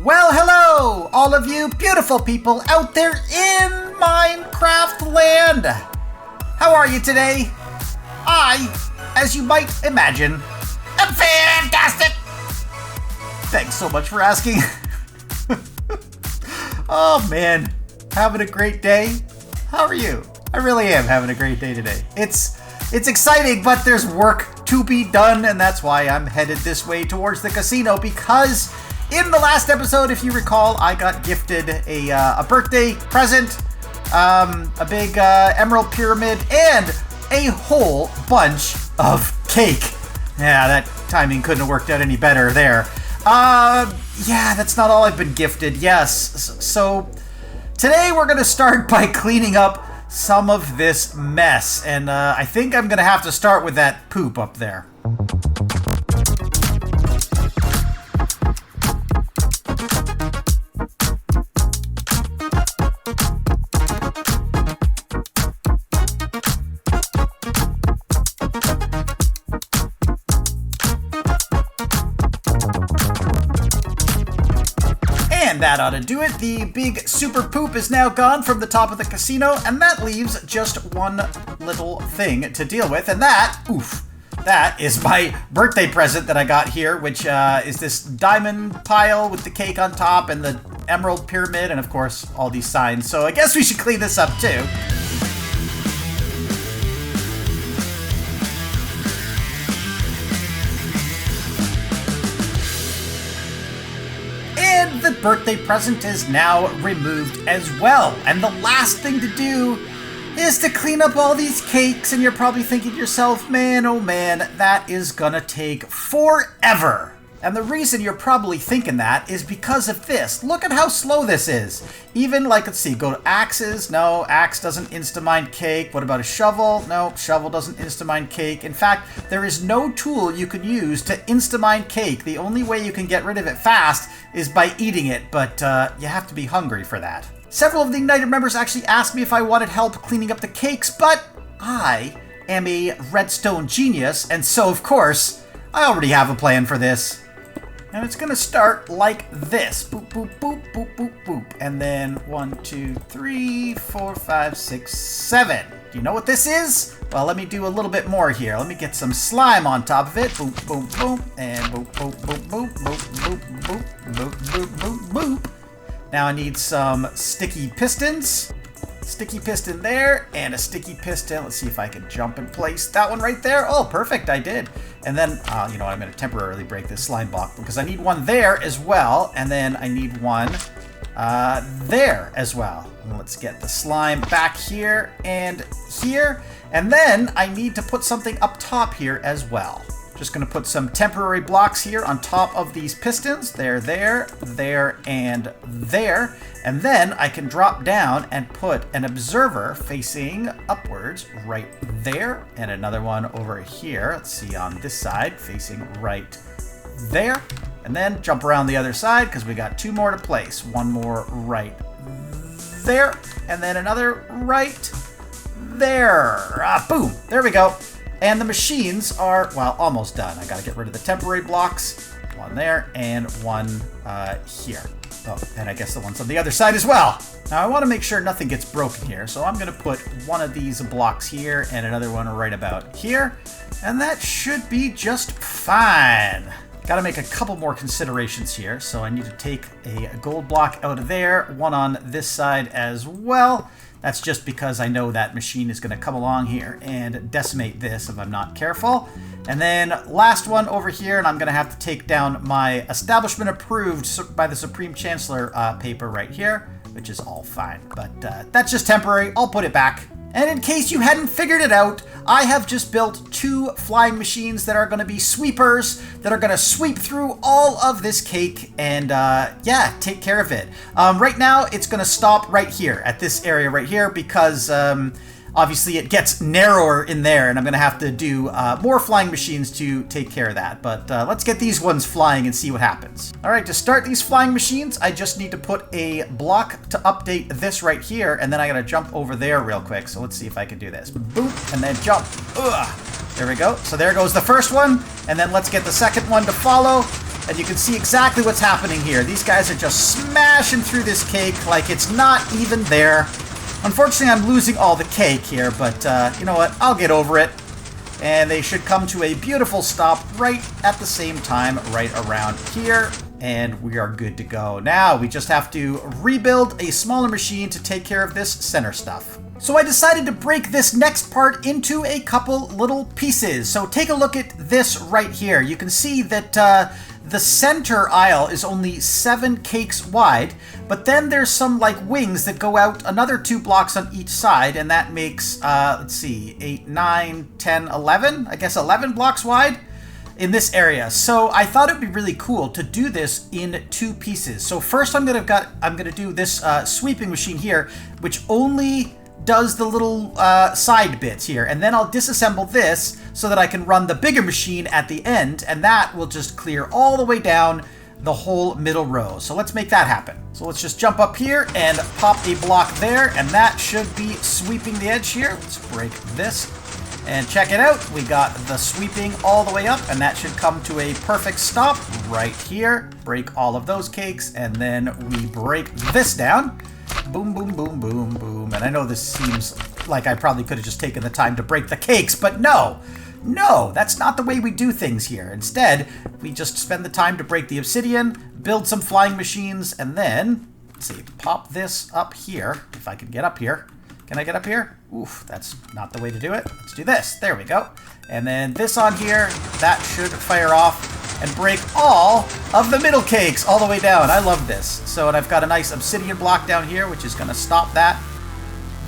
Well, hello, all of you beautiful people out there in Minecraft land. How are you today? I, as you might imagine, am fantastic. Thanks so much for asking. Oh man, having a great day. How are you? I really am having a great day today. It's exciting, but there's work to be done, and that's why I'm headed this way towards the casino, because in the last episode, if you recall, I got gifted a birthday present, a big emerald pyramid, and a whole bunch of cake. Yeah, that timing couldn't have worked out any better there. Yeah, that's not all I've been gifted. Yes, so today we're going to start by cleaning up some of this mess, and I think I'm going to have to start with that poop up there. That ought to do it. The big super poop is now gone from the top of the casino, and that leaves just one little thing to deal with, and that is my birthday present that I got here, which is this diamond pile with the cake on top and the emerald pyramid, and of course all these signs. So I guess we should clean this up too. The birthday present is now removed as well. And the last thing to do is to clean up all these cakes. And you're probably thinking to yourself, man, oh man, that is gonna take forever. And the reason you're probably thinking that is because of this. Look at how slow this is. Even like, let's see, go to axes. No, axe doesn't insta-mine cake. What about a shovel? No, shovel doesn't insta-mine cake. In fact, there is no tool you can use to insta-mine cake. The only way you can get rid of it fast is by eating it, but you have to be hungry for that. Several of the Igniter members actually asked me if I wanted help cleaning up the cakes, but I am a redstone genius, and so of course, I already have a plan for this. And it's gonna start like this. Boop, boop, boop, boop, boop, boop. And then 1, 2, 3, 4, 5, 6, 7. Do you know what this is? Well, let me do a little bit more here. Let me get some slime on top of it. Boop, boop, boop. And boop, boop, boop, boop, boop, boop, boop, boop, boop, boop, boop. Now I need some sticky pistons. Sticky piston there, and a sticky piston. Let's see if I can jump and place that one right there. Oh, perfect, I did. And then, you know what, I'm going to temporarily break this slime block because I need one there as well, and then I need one there as well. And let's get the slime back here, and then I need to put something up top here as well. Just going to put some temporary blocks here on top of these pistons. There, and there. And then I can drop down and put an observer facing upwards right there. And another one over here. Let's see, on this side, facing right there. And then jump around the other side because we got 2 more to place. One more right there. And then another right there. Boom. There we go. And the machines are, well, almost done. I gotta get rid of the temporary blocks. One there and one here. Oh, and I guess the one's on the other side as well. Now I wanna make sure nothing gets broken here, so I'm gonna put one of these blocks here and another one right about here. And that should be just fine. Gotta make a couple more considerations here. So I need to take a gold block out of there, one on this side as well. That's just because I know that machine is going to come along here and decimate this if I'm not careful. And then last one over here, and I'm going to have to take down my establishment approved by the Supreme Chancellor paper right here, which is all fine. But that's just temporary. I'll put it back. And in case you hadn't figured it out, I have just built 2 flying machines that are going to be sweepers that are going to sweep through all of this cake and, yeah, take care of it. Right now, it's going to stop right here at this area right here because obviously it gets narrower in there, and I'm going to have to do more flying machines to take care of that. But let's get these ones flying and see what happens. All right, to start these flying machines, I just need to put a block to update this right here, and then I got to jump over there real quick. So let's see if I can do this. Boop, and then jump. Ugh. There we go. So there goes the first one, and then let's get the second one to follow. And you can see exactly what's happening here. These guys are just smashing through this cake like it's not even there. Unfortunately, I'm losing all the cake here, but you know what? I'll get over it. And they should come to a beautiful stop right at the same time, right around here. And we are good to go. Now, we just have to rebuild a smaller machine to take care of this center stuff. So I decided to break this next part into a couple little pieces. So take a look at this right here. You can see that the center aisle is only 7 cakes wide, but then there's some like wings that go out another 2 blocks on each side, and that makes, let's see, 8, 9, 10, 11, I guess 11 blocks wide in this area. So I thought it'd be really cool to do this in 2 pieces. So first I'm gonna do this sweeping machine here, which only does the little side bits here, and then I'll disassemble this so that I can run the bigger machine at the end, and that will just clear all the way down the whole middle row. So let's make that happen. So let's just jump up here and pop a block there, and that should be sweeping the edge here. Let's break this and check it out. We got the sweeping all the way up, and that should come to a perfect stop right here. Break all of those cakes, and then we break this down. Boom, boom, boom, boom, boom. And I know this seems like I probably could have just taken the time to break the cakes, but no, that's not the way we do things here. Instead, we just spend the time to break the obsidian, build some flying machines, and then, let's see, pop this up here, if I can get up here. Can I get up here? Oof, that's not the way to do it. Let's do this. There we go. And then this on here, that should fire off and break all of the middle cakes all the way down. I love this. So, and I've got a nice obsidian block down here, which is going to stop that.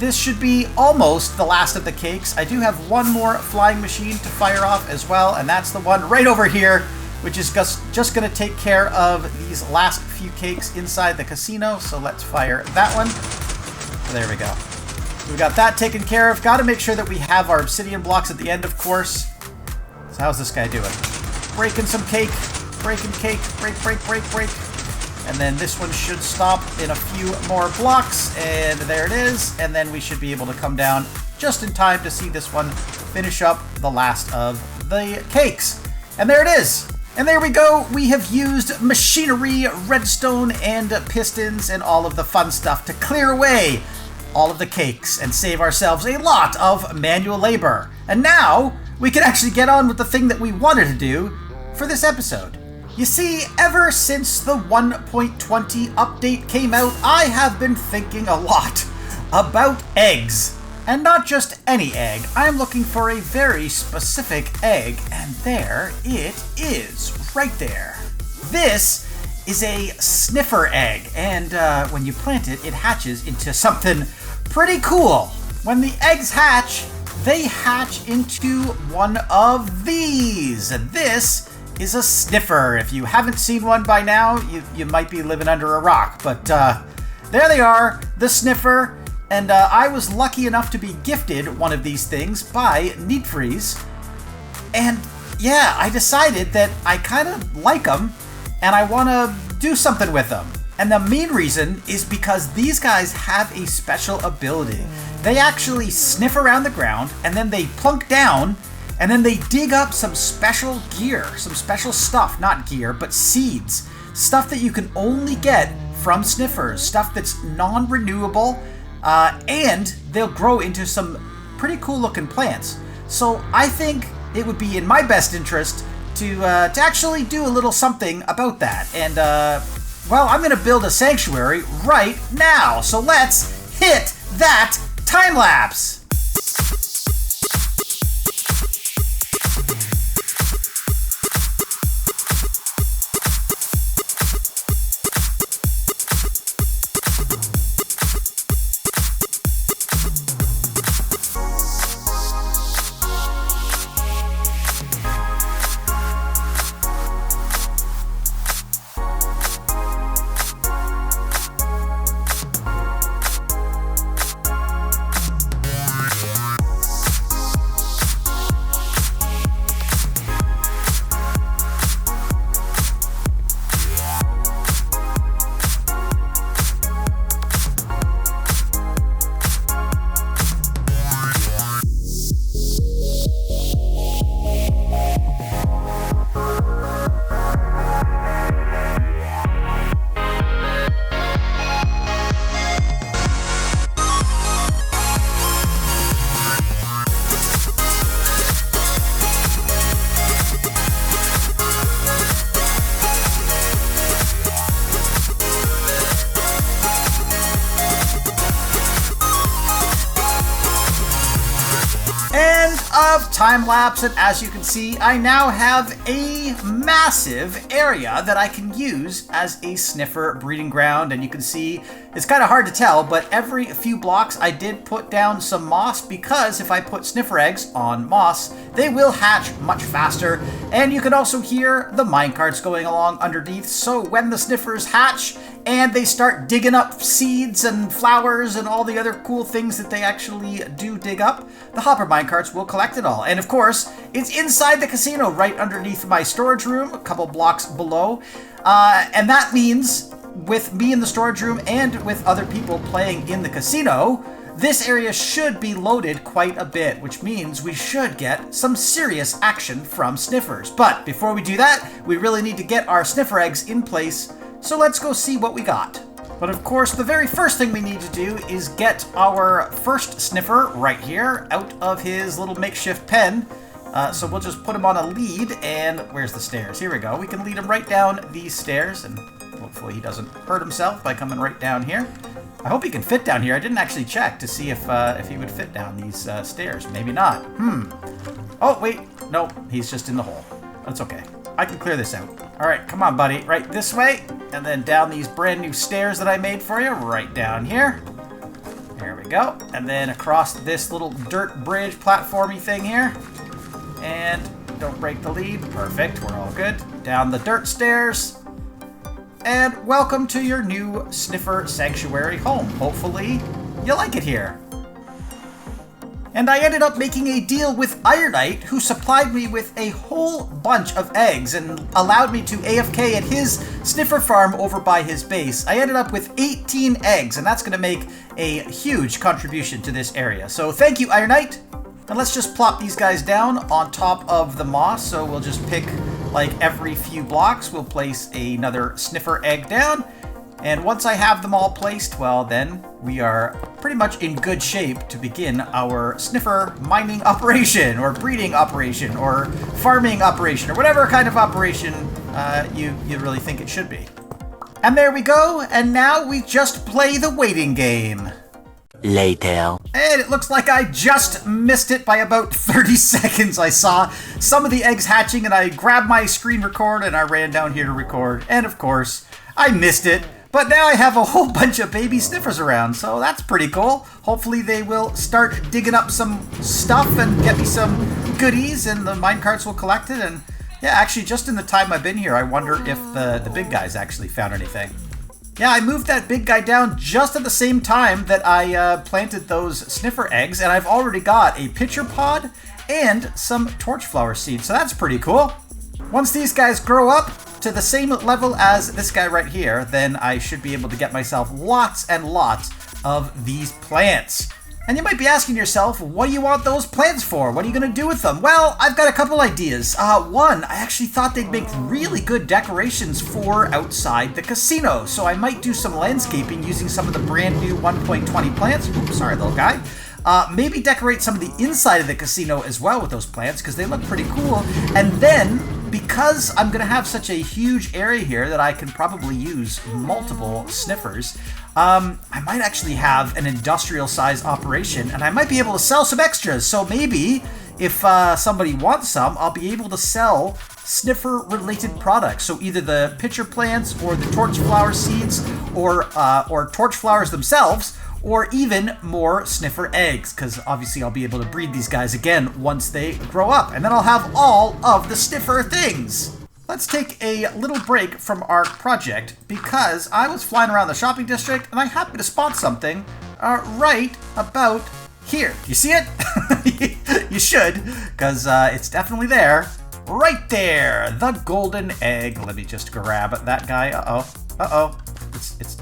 This should be almost the last of the cakes. I do have one more flying machine to fire off as well, and that's the one right over here, which is just going to take care of these last few cakes inside the casino. So let's fire that one. There we go. We got that taken care of. Got to make sure that we have our obsidian blocks at the end, of course. So how's this guy doing? Breaking some cake, breaking cake, break. And then this one should stop in a few more blocks, and there it is. And then we should be able to come down just in time to see this one finish up the last of the cakes. And there it is. And there we go. We have used machinery, redstone, and pistons, and all of the fun stuff to clear away all of the cakes and save ourselves a lot of manual labor. And now we can actually get on with the thing that we wanted to do for this episode. You see, ever since the 1.20 update came out, I have been thinking a lot about eggs. And not just any egg. I'm looking for a very specific egg, and there it is, right there. This is a sniffer egg, and when you plant it, it hatches into something pretty cool. When the eggs hatch, they hatch into one of these. This is a sniffer. If you haven't seen one by now, you might be living under a rock. But there they are, the sniffer. And I was lucky enough to be gifted one of these things by Sniffers. And yeah, I decided that I kind of like them and I want to do something with them. And the main reason is because these guys have a special ability. They actually sniff around the ground and then they plunk down and then they dig up some special gear, some special stuff, not gear, but seeds. Stuff that you can only get from sniffers, stuff that's non-renewable, and they'll grow into some pretty cool looking plants. So I think it would be in my best interest to actually do a little something about that. And well, I'm gonna build a sanctuary right now. So let's hit that time lapse. time lapse, and as you can see, I now have a massive area that I can use as a sniffer breeding ground. And you can see it's kind of hard to tell, but every few blocks I did put down some moss, because if I put sniffer eggs on moss, they will hatch much faster. And you can also hear the minecarts going along underneath, so when the sniffers hatch and they start digging up seeds and flowers and all the other cool things that they actually do dig up, the hopper minecarts will collect it all. And of course, it's inside the casino, right underneath my storage room, a couple blocks below. And that means with me in the storage room and with other people playing in the casino, this area should be loaded quite a bit, which means we should get some serious action from sniffers. But before we do that, we really need to get our sniffer eggs in place, so let's go see what we got. But of course, the very first thing we need to do is get our first sniffer right here out of his little makeshift pen. So we'll just put him on a lead, and where's the stairs? Here we go. We can lead him right down these stairs, and hopefully he doesn't hurt himself by coming right down here. I hope he can fit down here. I didn't actually check to see if he would fit down these stairs. Maybe not. Oh, wait. No, he's just in the hole. That's okay. I can clear this out. All right, come on, buddy. Right this way, and then down these brand new stairs that I made for you, right down here. There we go. And then across this little dirt bridge platformy thing here. And don't break the lead. Perfect. We're all good. Down the dirt stairs. And welcome to your new sniffer sanctuary home. Hopefully, you like it here. And I ended up making a deal with Ironite, who supplied me with a whole bunch of eggs and allowed me to AFK at his sniffer farm over by his base. I ended up with 18 eggs, and that's going to make a huge contribution to this area. So thank you, Ironite. And let's just plop these guys down on top of the moss. So we'll just pick, like, every few blocks, we'll place another sniffer egg down. And once I have them all placed, well, then we are pretty much in good shape to begin our sniffer mining operation, or breeding operation, or farming operation, or whatever kind of operation you really think it should be. And there we go, and now we just play the waiting game. Later. And it looks like I just missed it by about 30 seconds. I saw some of the eggs hatching, and I grabbed my screen record, and I ran down here to record. And of course, I missed it. But now I have a whole bunch of baby sniffers around, so that's pretty cool. Hopefully they will start digging up some stuff and get me some goodies, and the minecarts will collect it. And yeah, actually, just in the time I've been here, I wonder if the big guys actually found anything. Yeah, I moved that big guy down just at the same time that I planted those sniffer eggs, and I've already got a pitcher pod and some torchflower seeds, so that's pretty cool. Once these guys grow up to the same level as this guy right here, then I should be able to get myself lots and lots of these plants. And you might be asking yourself, what do you want those plants for? What are you going to do with them? Well, I've got a couple ideas. One, I actually thought they'd make really good decorations for outside the casino. So I might do some landscaping using some of the brand new 1.20 plants. Oops, sorry, little guy. Maybe decorate some of the inside of the casino as well with those plants, because they look pretty cool. And then, because I'm going to have such a huge area here that I can probably use multiple sniffers, I might actually have an industrial size operation, and I might be able to sell some extras. So maybe if somebody wants some, I'll be able to sell sniffer related products. So either the pitcher plants or the torchflower seeds, or torchflowers themselves, or even more sniffer eggs, because obviously I'll be able to breed these guys again once they grow up, and then I'll have all of the sniffer things. Let's take a little break from our project, because I was flying around the shopping district and I happened to spot something right about here. You see it? You should, because it's definitely there. Right there, the golden egg. Let me just grab that guy. Uh-oh. It's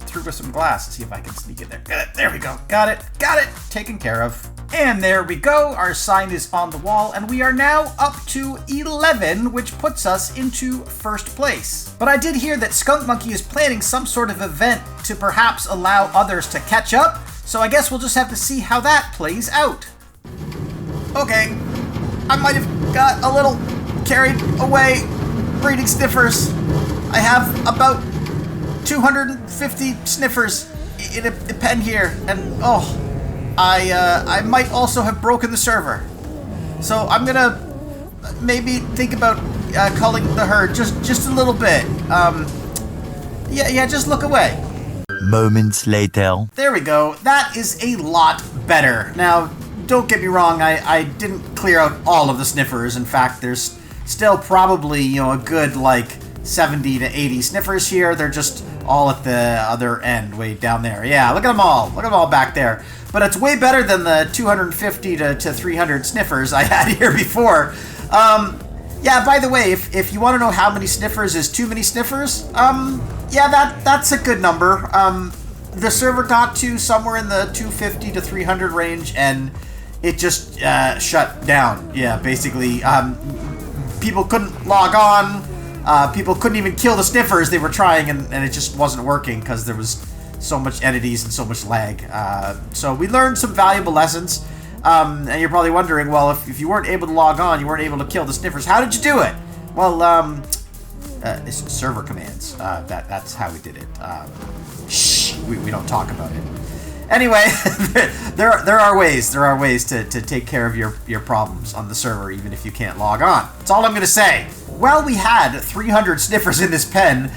through with some glass to see if I can sneak in there. There we go. Got it. Taken care of. And there we go. Our sign is on the wall, and we are now up to 11, which puts us into first place. But I did hear that Skunk Monkey is planning some sort of event to perhaps allow others to catch up, so I guess we'll just have to see how that plays out. Okay, I might have got a little carried away breeding sniffers. I have about 250 sniffers in a pen here, and I might also have broken the server. So I'm gonna maybe think about culling the herd just a little bit. Yeah, just look away. Moments later. There we go. That is a lot better. Now, don't get me wrong, I didn't clear out all of the Sniffers. In fact, there's still probably, a good, 70 to 80 Sniffers here. They're just all at the other end, way down there. Yeah, look at them all. Look at them all back there. But it's way better than the 250 to 300 Sniffers I had here before. Yeah, by the way, if you want to know how many Sniffers is too many Sniffers, yeah, that's a good number. The server got to somewhere in the 250 to 300 range, and it just shut down. Yeah, basically, people couldn't log on. People couldn't even kill the Sniffers they were trying, and it just wasn't working because there was so much entities and so much lag. So we learned some valuable lessons. And you're probably wondering, well, if you weren't able to log on, you weren't able to kill the Sniffers, how did you do it? Well, it's server commands. That's how we did it. Shh, we don't talk about it. Anyway, there are ways to take care of your problems on the server, even if you can't log on. That's all I'm gonna say. Well, we had 300 Sniffers in this pen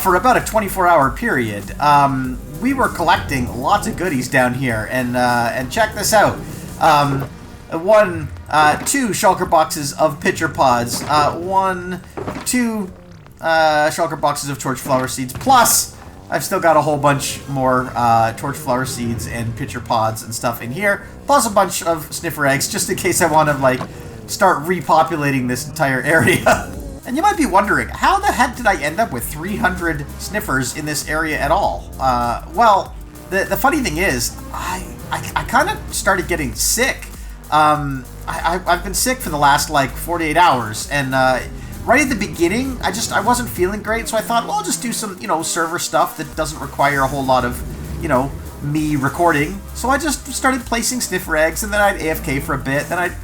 for about a 24-hour period. We were collecting lots of goodies down here, and check this out. 2 shulker boxes of pitcher pods, 2 shulker boxes of torch flower seeds, plus I've still got a whole bunch more torch flower seeds and pitcher pods and stuff in here, plus a bunch of sniffer eggs, just in case I want to, start repopulating this entire area. And you might be wondering, how the heck did I end up with 300 Sniffers in this area at all? Well, the funny thing is, I kind of started getting sick. I've been sick for the last 48 hours, and right at the beginning, I wasn't feeling great, so I thought, well, I'll just do some server stuff that doesn't require a whole lot of me recording. So I just started placing sniffer eggs, and then I'd AFK for a bit, then I'd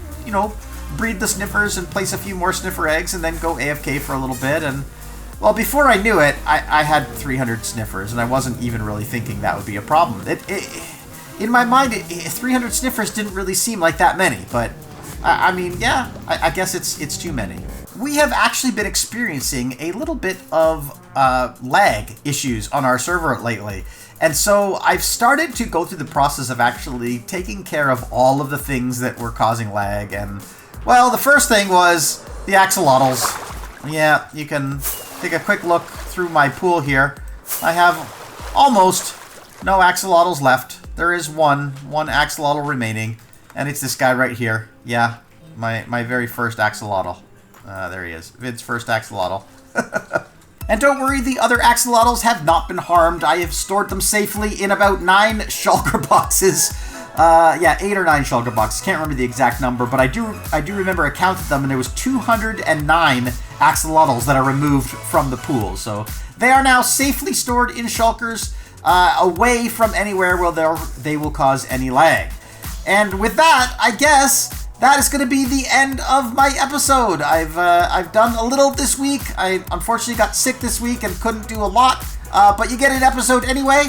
breed the Sniffers and place a few more sniffer eggs, and then go AFK for a little bit, and well, before I knew it, I had 300 Sniffers, and I wasn't even really thinking that would be a problem. In my mind, 300 Sniffers didn't really seem like that many, but I mean, yeah, I guess it's too many. We have actually been experiencing a little bit of lag issues on our server lately, and so I've started to go through the process of actually taking care of all of the things that were causing lag, and well, the first thing was the axolotls. Yeah, you can take a quick look through my pool here. I have almost no axolotls left. There is one axolotl remaining, and it's this guy right here. Yeah, my very first axolotl. There he is, Vid's first axolotl. And don't worry, the other axolotls have not been harmed. I have stored them safely in about 9 shulker boxes. Yeah, 8 or 9 shulker boxes. Can't remember the exact number, but I do remember I counted them, and there was 209 axolotls that are removed from the pool. So they are now safely stored in shulkers, away from anywhere where they will cause any lag. And with that, I guess that is going to be the end of my episode. I've done a little this week. I unfortunately got sick this week and couldn't do a lot, but you get an episode anyway.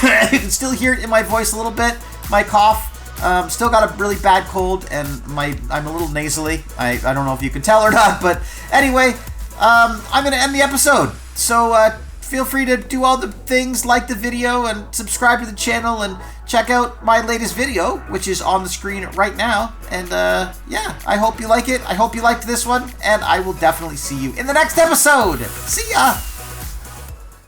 You can still hear it in my voice a little bit. My cough. Still got a really bad cold, and I'm a little nasally. I don't know if you can tell or not, but anyway, I'm going to end the episode. So feel free to do all the things, like the video, and subscribe to the channel, and check out my latest video, which is on the screen right now. And yeah, I hope you like it. I hope you liked this one, and I will definitely see you in the next episode. See ya!